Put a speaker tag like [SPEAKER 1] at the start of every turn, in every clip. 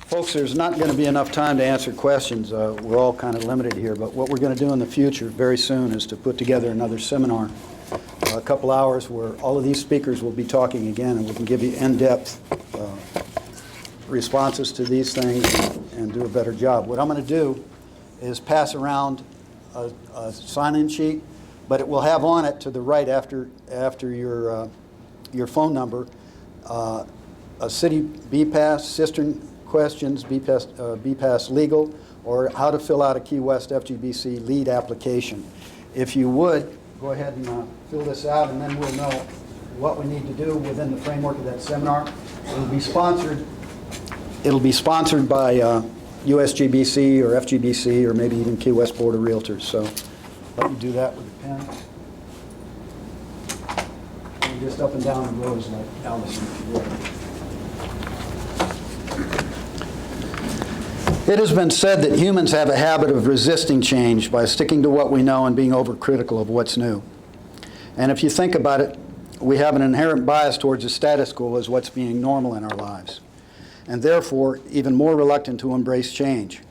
[SPEAKER 1] Folks, there's not going to be enough time to answer questions. We're all kind of limited here, but what we're going to do in the future very soon is to put together another seminar, a couple hours where all of these speakers will be talking again, and we can give you in-depth responses to these things and do a better job. What I'm going to do is pass around a sign-in sheet, but it will have on it to the right after your phone number a city BPAS, cistern questions, BPAS legal, or how to fill out a Key West FGBC lead application. If you would, go ahead and fill this out, and then we'll know what we need to do within the framework of that seminar. It'll be sponsored by USGBC or FGBC or maybe even Key West Board of Realtors. So let me do that with a pen. And just up and down the rows like Allison. It has been said that humans have a habit of resisting change by sticking to what we know and being overcritical of what's new. And if you think about it, we have an inherent bias towards the status quo as what's being normal in our lives, and therefore even more reluctant to embrace change.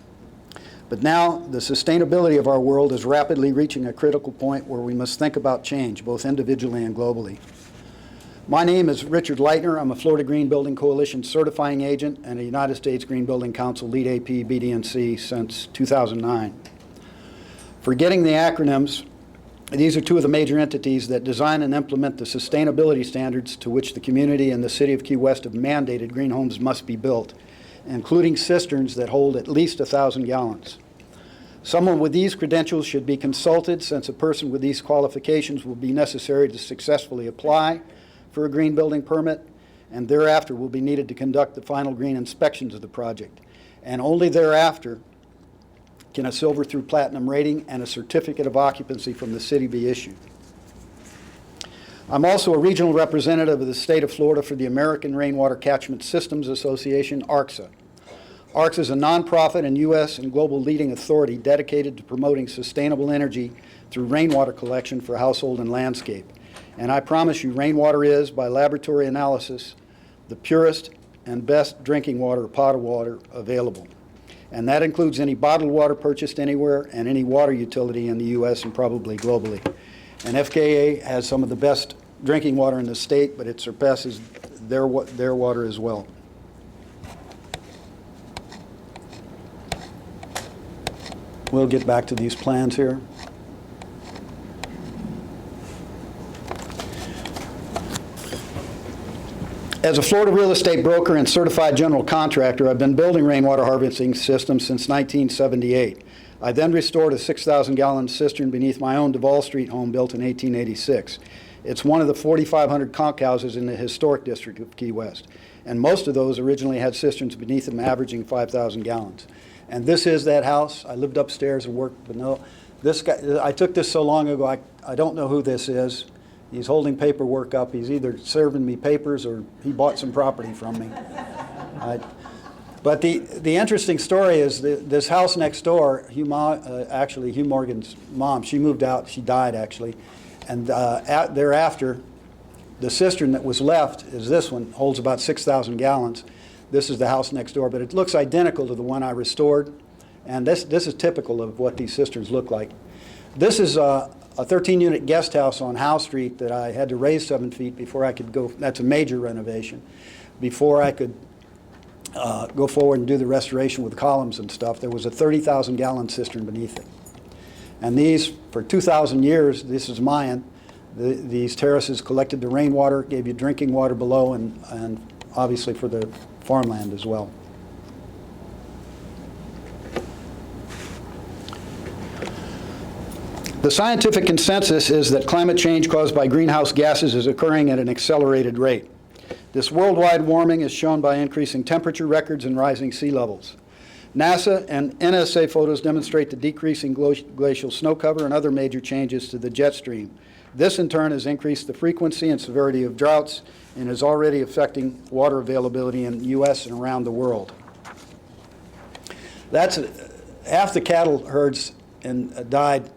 [SPEAKER 1] But now the sustainability of our world is rapidly reaching a critical point where we must think about change, both individually and globally. My name is Richard Lightner. I'm a Florida Green Building Coalition certifying agent and a United States Green Building Council lead AP BDNC since 2009. Forgetting the acronyms, these are two of the major entities that design and implement the sustainability standards to which the community and the city of Key West have mandated green homes must be built, including cisterns that hold at least 1,000 gallons. Someone with these credentials should be consulted, since a person with these qualifications will be necessary to successfully apply for a green building permit, and thereafter will be needed to conduct the final green inspections of the project. And only thereafter can a silver through platinum rating and a certificate of occupancy from the city be issued. I'm also a regional representative of the state of Florida for the American Rainwater Catchment Systems Association, ARCSA. ARCSA is a nonprofit and U.S. and global leading authority dedicated to promoting sustainable energy through rainwater collection for household and landscape. And I promise you, rainwater is, by laboratory analysis, the purest and best drinking water or potable water available. And that includes any bottled water purchased anywhere and any water utility in the U.S. and probably globally. And FKA has some of the best drinking water in the state, but it surpasses their water as well. We'll get back to these plans here. As a Florida real estate broker and certified general contractor, I've been building rainwater harvesting systems since 1978. I then restored a 6,000-gallon cistern beneath my own Duval Street home built in 1886. It's one of the 4,500 conch houses in the historic district of Key West, and most of those originally had cisterns beneath them averaging 5,000 gallons. And this is that house. I lived upstairs and worked, but no, this guy, I took this so long ago, I don't know who this is. He's holding paperwork up. He's either serving me papers or he bought some property from me. But the interesting story is this house next door, Hugh Morgan's mom, she moved out. She died, actually. And thereafter, the cistern that was left is this one, holds about 6,000 gallons. This is the house next door, but it looks identical to the one I restored. And this is typical of what these cisterns look like. This is a 13-unit guest house on Howe Street that I had to raise 7 feet before I could go. That's a major renovation. Before I could go forward and do the restoration with columns and stuff, there was a 30,000-gallon cistern beneath it. And these, for 2,000 years, this is Mayan. These terraces collected the rainwater, gave you drinking water below, and obviously for the farmland as well. The scientific consensus is that climate change caused by greenhouse gases is occurring at an accelerated rate. This worldwide warming is shown by increasing temperature records and rising sea levels. NASA and NSA photos demonstrate the decreasing glacial snow cover and other major changes to the jet stream. This in turn has increased the frequency and severity of droughts and is already affecting water availability in the U.S. and around the world. That's half the cattle herds died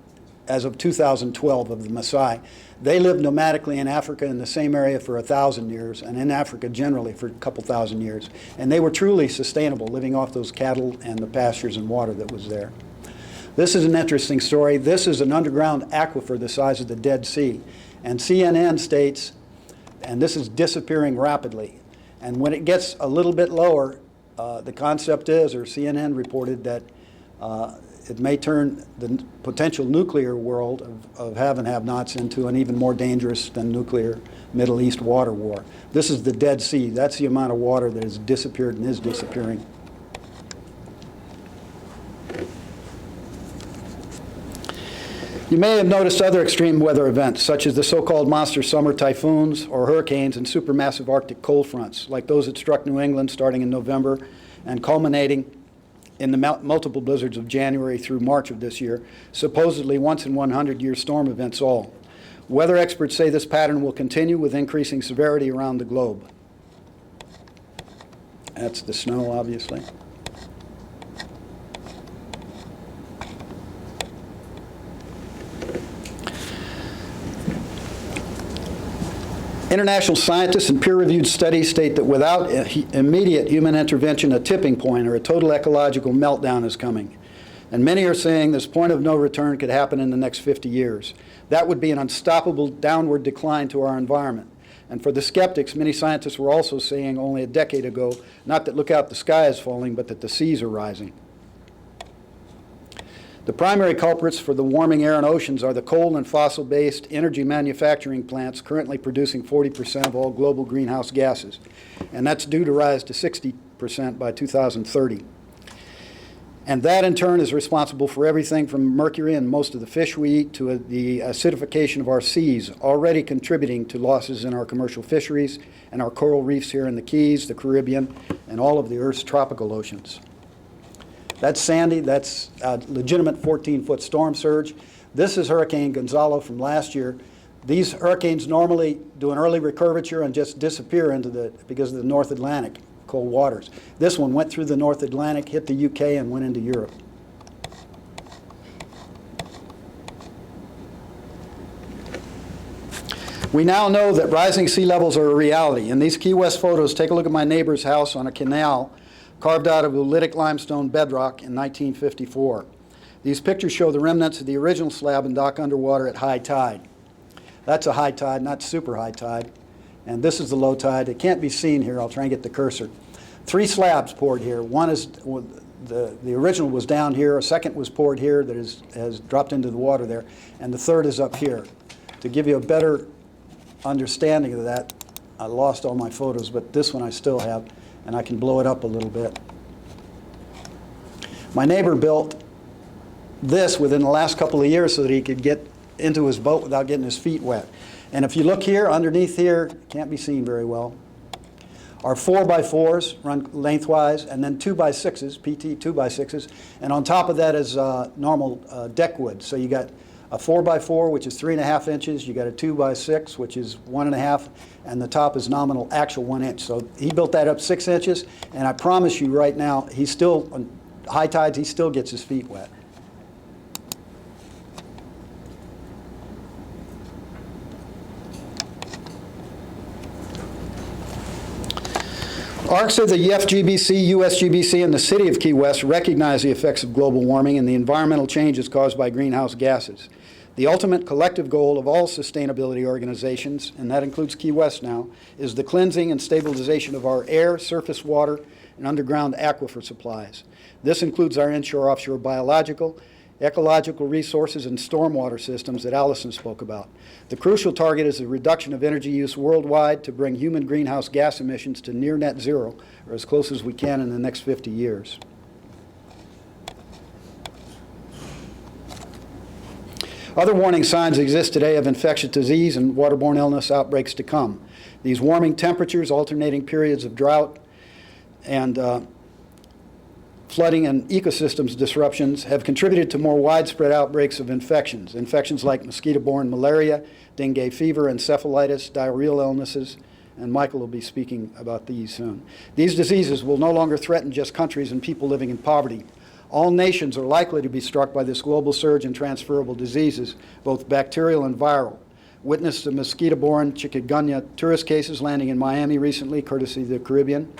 [SPEAKER 1] as of 2012 of the Maasai. They lived nomadically in Africa in the same area for 1,000 years, and in Africa generally for a couple thousand years. And they were truly sustainable, living off those cattle and the pastures and water that was there. This is an interesting story. This is an underground aquifer the size of the Dead Sea. And CNN states, and this is disappearing rapidly. And when it gets a little bit lower, the concept is, or CNN reported, that it may turn the potential nuclear world of have and have-nots into an even more dangerous than nuclear Middle East water war. This is the Dead Sea. That's the amount of water that has disappeared and is disappearing. You may have noticed other extreme weather events, such as the so-called monster summer typhoons or hurricanes and supermassive Arctic cold fronts, like those that struck New England starting in November and culminating in the multiple blizzards of January through March of this year, supposedly once in 100-year storm events all. Weather experts say this pattern will continue with increasing severity around the globe. That's the snow, obviously. International scientists and peer-reviewed studies state that without immediate human intervention, a tipping point or a total ecological meltdown is coming. And many are saying this point of no return could happen in the next 50 years. That would be an unstoppable downward decline to our environment. And for the skeptics, many scientists were also saying only a decade ago, not that look out, the sky is falling, but that the seas are rising. The primary culprits for the warming air and oceans are the coal and fossil-based energy manufacturing plants currently producing 40% of all global greenhouse gases. And that's due to rise to 60% by 2030. And that in turn is responsible for everything from mercury in most of the fish we eat to the acidification of our seas, already contributing to losses in our commercial fisheries and our coral reefs here in the Keys, the Caribbean, and all of the Earth's tropical oceans. That's Sandy. That's a legitimate 14-foot storm surge. This is Hurricane Gonzalo from last year. These hurricanes normally do an early recurvature and just disappear because of the North Atlantic, cold waters. This one went through the North Atlantic, hit the UK, and went into Europe. We now know that rising sea levels are a reality. In these Key West photos, take a look at my neighbor's house on a canal carved out of oolitic limestone bedrock in 1954. These pictures show the remnants of the original slab and dock underwater at high tide. That's a high tide, not super high tide. And this is the low tide. It can't be seen here. I'll try and get the cursor. 3 slabs poured here. One is, the original was down here. A second was poured here that has dropped into the water there. And the third is up here. To give you a better understanding of that, I lost all my photos, but this one I still have. And I can blow it up a little bit. My neighbor built this within the last couple of years so that he could get into his boat without getting his feet wet. And if you look here, underneath here, can't be seen very well, are 4x4s run lengthwise, and then 2x6s, PT 2x6s, and on top of that is normal deck wood. So you got a 4x4, which is 3.5 inches. You got a 2x6, which is 1.5, and the top is nominal actual 1 inch. So he built that up 6 inches, and I promise you right now, he's still, on high tides, he still gets his feet wet. ARCs of the FGBC, USGBC, and the City of Key West recognize the effects of global warming and the environmental changes caused by greenhouse gases. The ultimate collective goal of all sustainability organizations, and that includes Key West now, is the cleansing and stabilization of our air, surface water, and underground aquifer supplies. This includes our inshore, offshore biological, ecological resources, and stormwater systems that Allison spoke about. The crucial target is the reduction of energy use worldwide to bring human greenhouse gas emissions to near net zero, or as close as we can in the next 50 years. Other warning signs exist today of infectious disease and waterborne illness outbreaks to come. These warming temperatures, alternating periods of drought, and flooding and ecosystems disruptions have contributed to more widespread outbreaks of infections. Infections like mosquito-borne malaria, dengue fever, encephalitis, diarrheal illnesses, and Michael will be speaking about these soon. These diseases will no longer threaten just countries and people living in poverty. All nations are likely to be struck by this global surge in transferable diseases, both bacterial and viral. witnessed the mosquito-borne chikungunya tourist cases landing in Miami recently, courtesy of the Caribbean,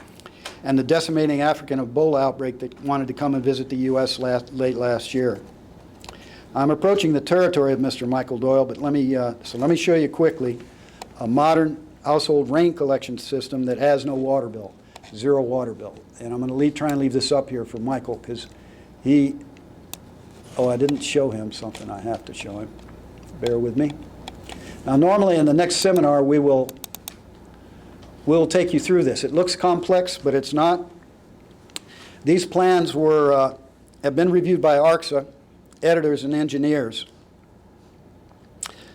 [SPEAKER 1] and the decimating African Ebola outbreak that wanted to come and visit the U.S. late last year. I'm approaching the territory of Mr. Michael Doyle, but let me show you quickly a modern household rain collection system that has no water bill, zero water bill. And I'm going to try and leave this up here for Michael because I didn't show him something I have to show him. Bear with me. Now, normally in the next seminar, we'll take you through this. It looks complex, but it's not. These plans have been reviewed by ARCSA, editors and engineers.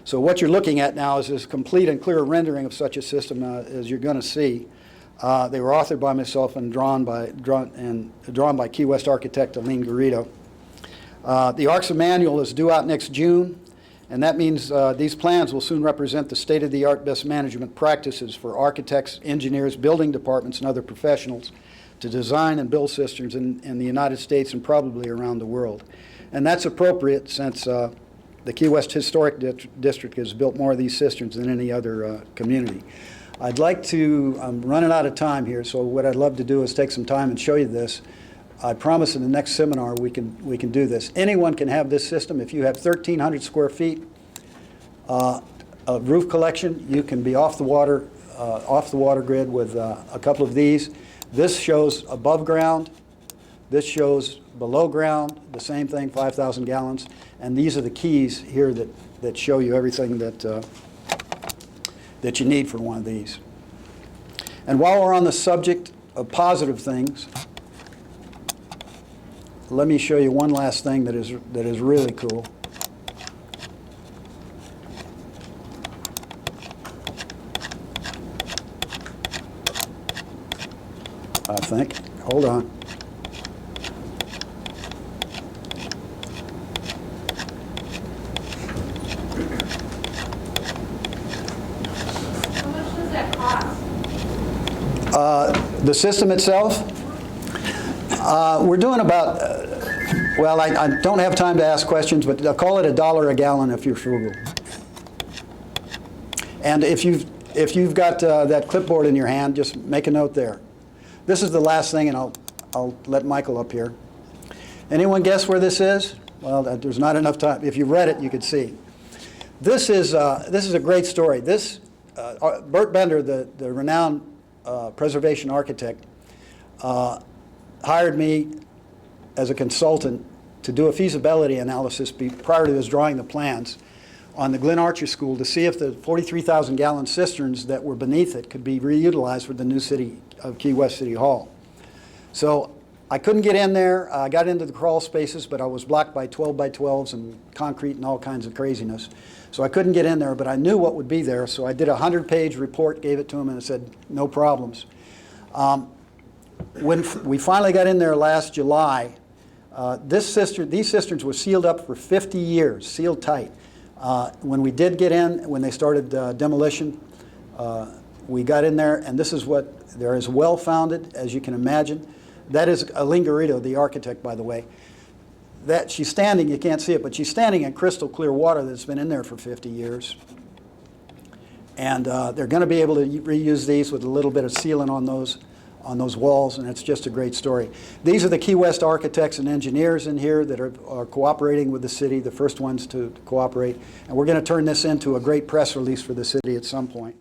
[SPEAKER 1] So what you're looking at now is this complete and clear rendering of such a system as you're going to see. They were authored by myself and drawn by Key West architect Aline Garrido. The ARCSA manual is due out next June, and that means these plans will soon represent the state-of-the-art best management practices for architects, engineers, building departments, and other professionals to design and build cisterns in the United States and probably around the world. And that's appropriate since the Key West Historic District has built more of these cisterns than any other community. I'd like to, I'm running out of time here, so what I'd love to do is take some time and show you this. I promise in the next seminar we can do this. Anyone can have this system. If you have 1,300 square feet of roof collection, you can be off the water grid with a couple of these. This shows above ground. This shows below ground, the same thing, 5,000 gallons. And these are the keys here that show you everything that you need for one of these. And while we're on the subject of positive things, let me show you one last thing that is really cool. I think. Hold on. The system itself, we're doing about, well, I don't have time to ask questions, but I'll call it $1 a gallon if you're frugal. And if you've got that clipboard in your hand, just make a note there. This is the last thing, and I'll let Michael up here. Anyone guess where this is? Well, there's not enough time. If you read it, you could see. This is a great story. Bert Bender, the renowned preservation architect, hired me as a consultant to do a feasibility analysis prior to his drawing the plans on the Glen Archer School to see if the 43,000 gallon cisterns that were beneath it could be reutilized for the new city of Key West City Hall. So I couldn't get in there. I got into the crawl spaces, but I was blocked by 12 by 12s and concrete and all kinds of craziness. So I couldn't get in there, but I knew what would be there. So I did a 100-page report, gave it to him, and it said, no problems. When we finally got in there last July, these cisterns were sealed up for 50 years, sealed tight. When we did get in, when they started demolition, we got in there, and this is what, they're as well-founded as you can imagine. That is Aline Garrido, the architect, by the way. That she's standing, you can't see it, but she's standing in crystal clear water that's been in there for 50 years. And they're going to be able to reuse these with a little bit of sealant on those walls, and it's just a great story. These are the Key West architects and engineers in here that are cooperating with the city, the first ones to cooperate. And we're going to turn this into a great press release for the city at some point.